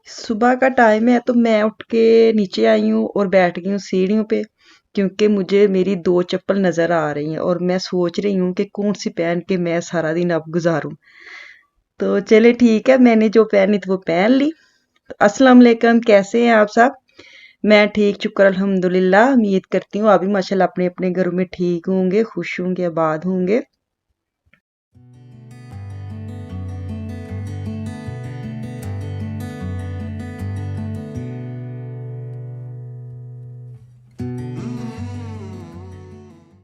सुबह का टाइम है तो मैं उठ के नीचे आई हूँ और बैठ गई हूँ सीढ़ियों पे, क्योंकि मुझे मेरी 2 चप्पल नज़र आ रही हैं और मैं सोच रही हूँ कि कौन-सी पहन के मैं सारा दिन अब गुज़ारूँ। तो चलिए ठीक है, मैंने जो पहनी थी वो पहन ली। तो अस्सलाम वालेकुम, कैसे हैं आप सब? मैं ठीक शुक्र अल्हम्दुलिल्लाह। उम्मीद करती हूँ आप भी माशाल्लाह अपने-अपने घरों में ठीक होंगे, खुश होंगे, आबाद होंगे।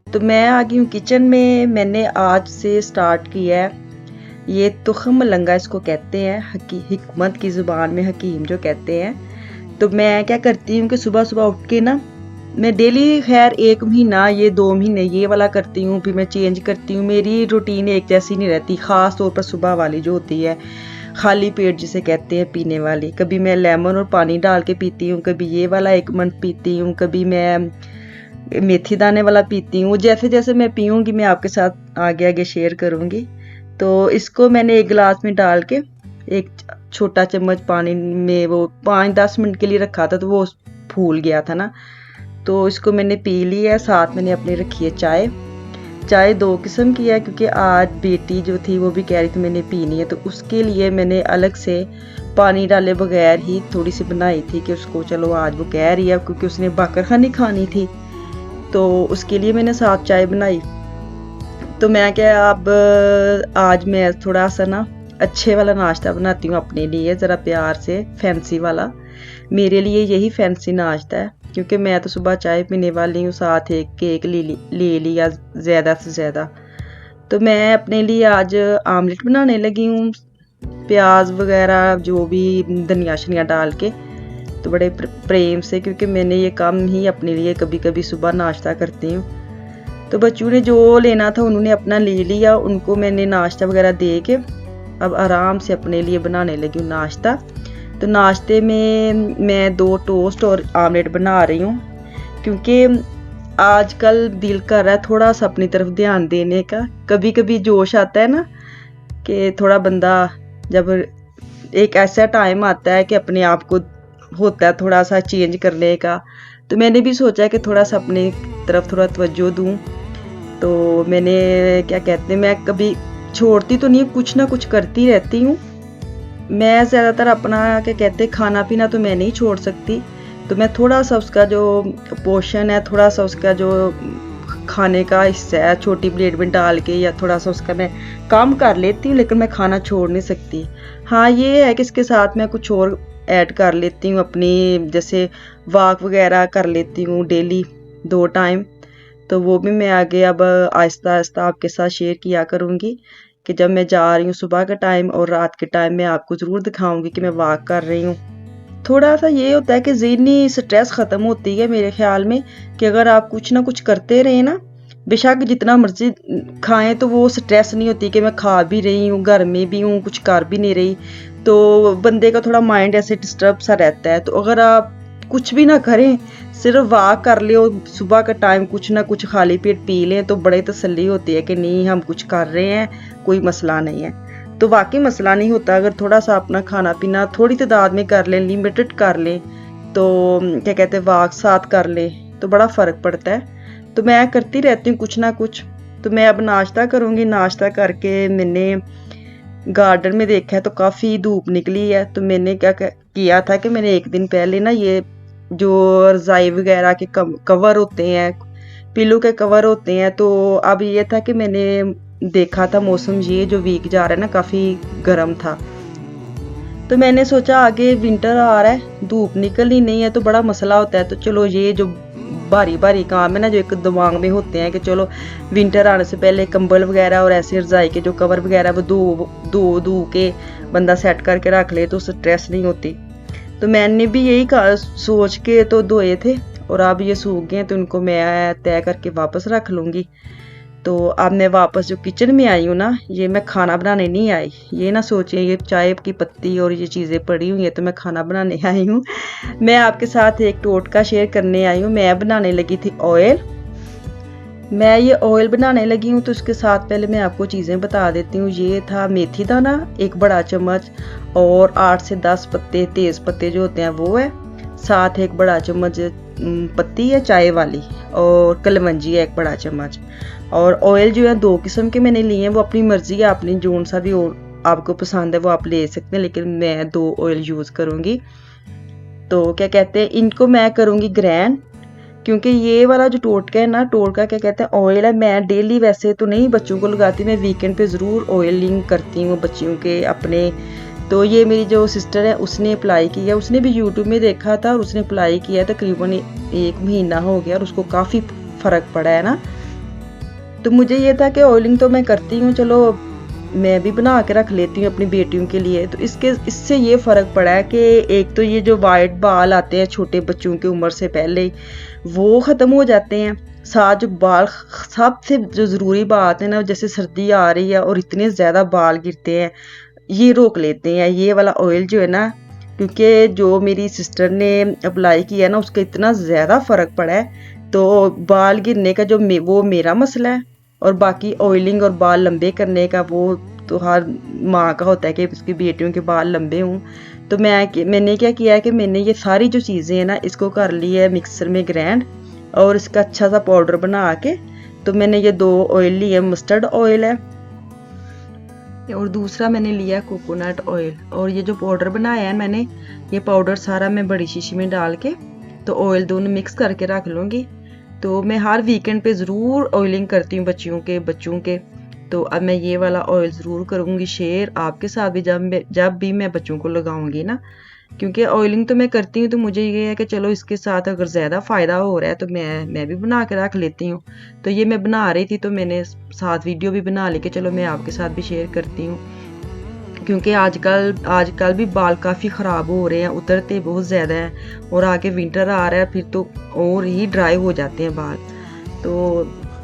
तो मैं आ गई हूँ किचन में। मैंने आज से स्टार्ट किया है, ये तुखम लंगा इसको कहते हैं, हिकमत की ज़ुबान में हकीम जो कहते हैं। तो मैं क्या करती हूँ कि सुबह सुबह उठ के ना, मैं डेली खैर 1 महीना ये 2 महीने ये वाला करती हूँ, फिर मैं चेंज करती हूँ। मेरी रूटीन एक जैसी नहीं रहती, ख़ास तौर पर सुबह वाली जो होती है खाली पेट जिसे कहते हैं पीने वाली। कभी मैं लेमन और पानी डाल के पीती हूँ, कभी ये वाला 1 मंथ पीती हूँ, कभी मैं मेथी दाने वाला पीती हूँ। जैसे जैसे मैं पीऊँगी मैं आपके साथ आगे आगे शेयर करूँगी। तो इसको मैंने 1 गिलास में डाल के एक छोटा चम्मच पानी में वो 5-10 मिनट के लिए रखा था, तो वो फूल गया था ना। तो इसको मैंने पी लिया है। साथ मैंने अपनी रखी है चाय। चाय 2 किस्म की है, क्योंकि आज बेटी जो थी वो भी कह रही थी मैंने पीनी है, तो उसके लिए मैंने अलग से पानी डाले बगैर ही थोड़ी सी बनाई थी कि उसको चलो आज वो कह रही है क्योंकि उसने बाकरखानी खानी थी, तो उसके लिए मैंने साथ चाय बनाई। तो मैं क्या अब आज मैं थोड़ा सा ना अच्छे वाला नाश्ता बनाती हूँ अपने लिए, ज़रा प्यार से फैंसी वाला। मेरे लिए यही फैंसी नाश्ता है, क्योंकि मैं तो सुबह चाय पीने वाली हूँ, साथ एक केक ले लिया ज़्यादा से ज़्यादा। तो मैं अपने लिए आज आमलेट बनाने लगी हूँ, प्याज वगैरह जो भी धनिया शनिया डाल के, तो बड़े प्रेम से, क्योंकि मैंने ये काम ही अपने लिए कभी कभी सुबह नाश्ता करती हूँ। तो बच्चों ने जो लेना था उन्होंने अपना ले लिया, उनको मैंने नाश्ता वगैरह दे के अब आराम से अपने लिए बनाने लगी हूँ नाश्ता। तो नाश्ते में मैं 2 टोस्ट और आमलेट बना रही हूँ, क्योंकि आजकल दिल कर रहा है थोड़ा सा अपनी तरफ ध्यान देने का। कभी कभी जोश आता है ना कि थोड़ा बंदा, जब एक ऐसा टाइम आता है कि अपने आप को होता है थोड़ा सा चेंज करने का, तो मैंने भी सोचा कि थोड़ा सा अपनी तरफ थोड़ा तवज्जो दूँ। तो मैंने क्या कहते हैं, मैं कभी छोड़ती तो नहीं, कुछ ना कुछ करती रहती हूँ। मैं ज़्यादातर अपना क्या कहते हैं खाना पीना तो मैं नहीं छोड़ सकती, तो मैं थोड़ा सा उसका जो पोर्शन है, थोड़ा सा उसका जो खाने का हिस्सा है छोटी प्लेट में डाल के, या थोड़ा सा उसका मैं काम कर लेती हूँ, लेकिन मैं खाना छोड़ नहीं सकती। हाँ ये है कि इसके साथ मैं कुछ और ऐड कर लेती हूँ अपनी, जैसे वॉक वगैरह कर लेती हूँ डेली 2 टाइम। तो वो भी मैं आगे अब आहिस्ता आहिस्ता आपके साथ शेयर किया करूँगी कि जब मैं जा रही हूँ सुबह का टाइम और रात के टाइम मैं आपको ज़रूर दिखाऊँगी कि मैं वॉक कर रही हूँ। थोड़ा सा ये होता है कि ज़हनी स्ट्रेस ख़त्म होती है मेरे ख़्याल में, कि अगर आप कुछ ना कुछ करते रहें ना, बेशक जितना मर्ज़ी खाएँ, तो वो स्ट्रेस नहीं होती कि मैं खा भी रही हूँ, घर में भी हूँ, कुछ कर भी नहीं रही। तो बंदे का थोड़ा माइंड ऐसे डिस्टर्ब सा रहता है। तो अगर आप कुछ भी ना करें, सिर्फ वॉक कर ले और सुबह का टाइम कुछ ना कुछ खाली पेट पी लें, तो बड़े तसल्ली होती है कि नहीं हम कुछ कर रहे हैं, कोई मसला नहीं है। तो वाकई मसला नहीं होता, अगर थोड़ा सा अपना खाना पीना थोड़ी तादाद में कर लें, लिमिटेड कर लें, तो क्या कहते हैं वॉक साथ कर लें, तो बड़ा फ़र्क पड़ता है। तो मैं करती रहती हूँ कुछ ना कुछ। तो मैं अब नाश्ता करूँगी। नाश्ता करके मैंने गार्डन में देखा है तो काफ़ी धूप निकली है, तो मैंने क्या किया था कि मैंने एक दिन पहले ना ये जो रज़ाई वगैरह के कवर होते हैं, पिलो के कवर होते हैं, तो अब ये था कि मैंने देखा था मौसम ये जो वीक जा रहा है ना काफ़ी गर्म था, तो मैंने सोचा आगे विंटर आ रहा है, धूप निकल ही नहीं है, तो बड़ा मसला होता है। तो चलो ये जो भारी भारी काम है ना जो एक दिमाग में होते हैं कि चलो विंटर आने से पहले कंबल वगैरह और ऐसे रज़ाई के जो कवर वगैरह वो धो के बंदा सेट करके रख ले, तो स्ट्रेस नहीं होती। तो मैंने भी यही सोच के तो धोए थे, और अब ये सूख गए, तो इनको मैं तय करके वापस रख लूँगी। तो अब मैं वापस जो किचन में आई हूँ ना, ये मैं खाना बनाने नहीं आई। ये ना सोचिए ये चाय की पत्ती और ये चीज़ें पड़ी हुई हैं तो मैं खाना बनाने आई हूँ। मैं आपके साथ एक टोटका शेयर करने आई हूँ। मैं बनाने लगी थी ऑयल। मैं ये ऑयल बनाने लगी हूँ तो उसके साथ पहले मैं आपको चीज़ें बता देती हूँ। ये था मेथी दाना 1 बड़ा चम्मच और 8 से 10 पत्ते तेज़ पत्ते जो होते हैं वो है। साथ 1 बड़ा चम्मच पत्ती है चाय वाली और कलवंजी है 1 बड़ा चम्मच। और ऑयल जो है 2 किस्म के मैंने लिए हैं, वो अपनी मर्ज़ी है, आपने जोन सा भी आपको पसंद है वो आप ले सकते हैं, लेकिन मैं 2 ऑयल यूज़ करूँगी। तो क्या कहते हैं, इनको मैं करूँगी ग्रैंड, क्योंकि ये वाला जो टोटका है ना, टोटका क्या कहते हैं ऑयल है, मैं डेली वैसे तो नहीं बच्चों को लगाती, मैं वीकेंड पे ज़रूर ऑयलिंग करती हूँ बच्चियों के अपने। तो ये मेरी जो सिस्टर है उसने अप्लाई किया, उसने भी यूट्यूब में देखा था और उसने अप्लाई किया, तकरीबन 1 महीना हो गया और उसको काफ़ी फ़र्क पड़ा है ना। तो मुझे ये था कि ऑयलिंग तो मैं करती हूँ, चलो मैं भी बना के रख लेती हूँ अपनी बेटियों के लिए। तो इससे ये फ़र्क पड़ा है कि एक तो ये जो वाइट बाल आते हैं छोटे बच्चों की उम्र से पहले वो ख़त्म हो जाते हैं। साथ जो बाल सबसे जो ज़रूरी बात है ना, जैसे सर्दी आ रही है और इतने ज़्यादा बाल गिरते हैं, ये रोक लेते हैं ये वाला ऑयल जो है ना। क्योंकि जो मेरी सिस्टर ने अप्लाई किया ना उसका इतना ज़्यादा फ़र्क पड़ा है। तो बाल गिरने का जो वो मेरा मसला है, और बाकी ऑयलिंग और बाल लंबे करने का वो तो हर माँ का होता है कि उसकी बेटियों के बाल लंबे हों। तो मैंने क्या किया है कि मैंने ये सारी जो चीज़ें हैं ना इसको कर ली है मिक्सर में ग्राइंड, और इसका अच्छा सा पाउडर बना के तो मैंने ये 2 ऑयल लिए, मस्टर्ड ऑयल है और दूसरा मैंने लिया कोकोनट ऑयल। और ये जो पाउडर बनाया है मैंने, ये पाउडर सारा मैं बड़ी शीशी में डाल के तो ऑयल दोनों मिक्स करके रख लूँगी। तो मैं हर वीकेंड पे ज़रूर ऑयलिंग करती हूँ बच्चों के। तो अब मैं ये वाला ऑयल ज़रूर करूँगी शेयर आपके साथ भी जब भी मैं बच्चों को लगाऊंगी ना, क्योंकि ऑयलिंग तो मैं करती हूँ तो मुझे ये है कि चलो इसके साथ अगर ज़्यादा फ़ायदा हो रहा है तो मैं भी बना के रख लेती हूँ। तो ये मैं बना रही थी तो मैंने साथ वीडियो भी बना ली कि चलो मैं आपके साथ भी शेयर करती हूँ। क्योंकि आजकल भी बाल काफ़ी ख़राब हो रहे हैं, उतरते बहुत ज़्यादा हैं और आगे विंटर आ रहा है फिर तो और ही ड्राई हो जाते हैं बाल। तो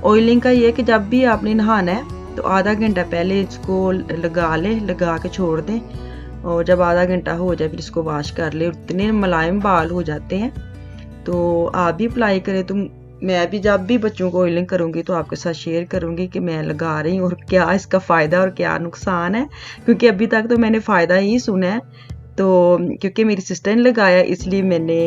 ऑयलिंग का ये है कि जब भी आपने नहाना है तो आधा घंटा पहले इसको लगा के छोड़ दें, और जब आधा घंटा हो जाए फिर इसको वॉश कर ले, इतने मुलायम बाल हो जाते हैं। तो आप भी अप्लाई करें। तो मैं भी जब भी बच्चों को ऑयलिंग करूँगी तो आपके साथ शेयर करूँगी कि मैं लगा रही हूँ और क्या इसका फ़ायदा और क्या नुकसान है, क्योंकि अभी तक तो मैंने फ़ायदा ही सुना है। तो क्योंकि मेरी सिस्टर ने लगाया इसलिए मैंने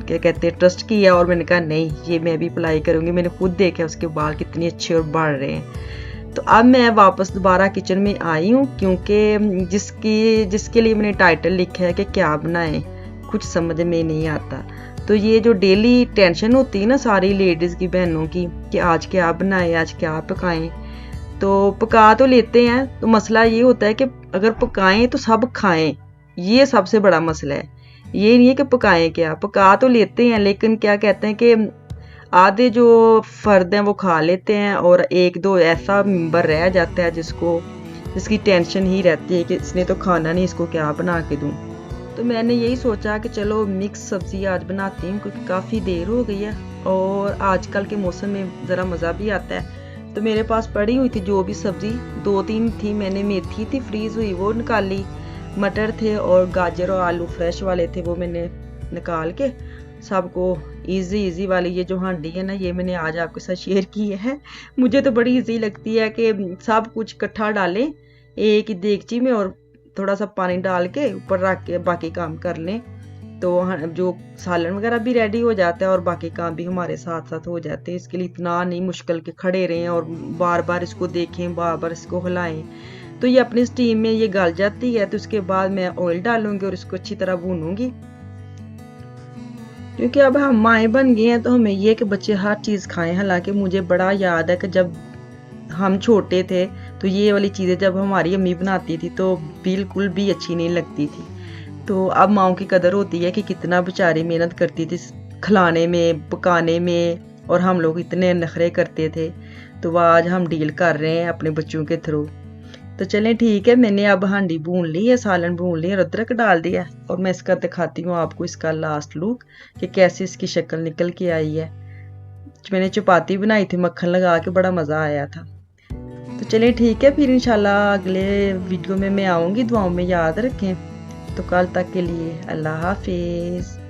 क्या कहते हैं ट्रस्ट किया और मैंने कहा नहीं ये मैं भी अप्लाई करूँगी। मैंने खुद देखा उसके बाल कितने अच्छे और बढ़ रहे हैं। तो अब मैं वापस दोबारा किचन में आई हूँ, क्योंकि जिसके लिए मैंने टाइटल लिखा है कि क्या बनाएं, कुछ समझ में नहीं आता। तो ये जो डेली टेंशन होती है ना सारी लेडीज़ की, बहनों की, कि आज क्या बनाएं आज क्या पकाएं, तो पका तो लेते हैं। तो मसला ये होता है कि अगर पकाएं तो सब खाएं, ये सबसे बड़ा मसला है। ये नहीं है कि पकाएं क्या, पका तो लेते हैं लेकिन क्या कहते हैं कि आधे जो फर्द हैं वो खा लेते हैं और 1-2 ऐसा मेंबर रह जाता है जिसकी टेंशन ही रहती है कि इसने तो खाना नहीं, इसको क्या बना के दूं। तो मैंने यही सोचा कि चलो मिक्स सब्ज़ी आज बनाती हूँ, क्योंकि काफ़ी देर हो गई है और आजकल के मौसम में ज़रा मज़ा भी आता है। तो मेरे पास पड़ी हुई थी जो भी सब्ज़ी 2-3 थी, मैंने मेथी थी फ्रीज़ हुई वो निकाली, मटर थे और गाजर और आलू फ्रेश वाले थे वो मैंने निकाल के सबको इजी वाली ये जो हांडी है ना ये मैंने आज आपके साथ शेयर की है। मुझे तो बड़ी इजी लगती है कि सब कुछ इकट्ठा डालें एक ही देगची में और थोड़ा सा पानी डाल के ऊपर रख के बाकी काम कर लें, तो जो सालन वगैरह भी रेडी हो जाता है और बाकी काम भी हमारे साथ साथ हो जाते हैं। इसके लिए इतना नहीं मुश्किल के खड़े रहें और बार बार इसको देखें, बार बार इसको हिलाएं। तो ये अपनी स्टीम में ये गल जाती है। तो उसके बाद मैं ऑयल डालूंगी और इसको अच्छी तरह भूनूंगी, क्योंकि अब हम माएँ बन गए हैं तो हमें ये कि बच्चे हर चीज़ खाएं। हालांकि मुझे बड़ा याद है कि जब हम छोटे थे तो ये वाली चीज़ें जब हमारी अम्मी बनाती थी तो बिल्कुल भी अच्छी नहीं लगती थी। तो अब माँओं की कदर होती है कि कितना बेचारी मेहनत करती थी खिलाने में, पकाने में, और हम लोग इतने नखरे करते थे। तो आज हम डील कर रहे हैं अपने बच्चों के थ्रू। तो चलें ठीक है, मैंने अब हांडी भून ली है, सालन भून ली है, अदरक डाल दिया और मैं इसका दिखाती हूँ आपको इसका लास्ट लुक कि कैसे इसकी शक्ल निकल के आई है। मैंने चपाती बनाई थी मक्खन लगा के, बड़ा मज़ा आया था। तो चलिए ठीक है, फिर इंशाल्लाह अगले वीडियो में मैं आऊँगी। दुआओं में याद रखें। तो कल तक के लिए अल्लाह हाफिज़।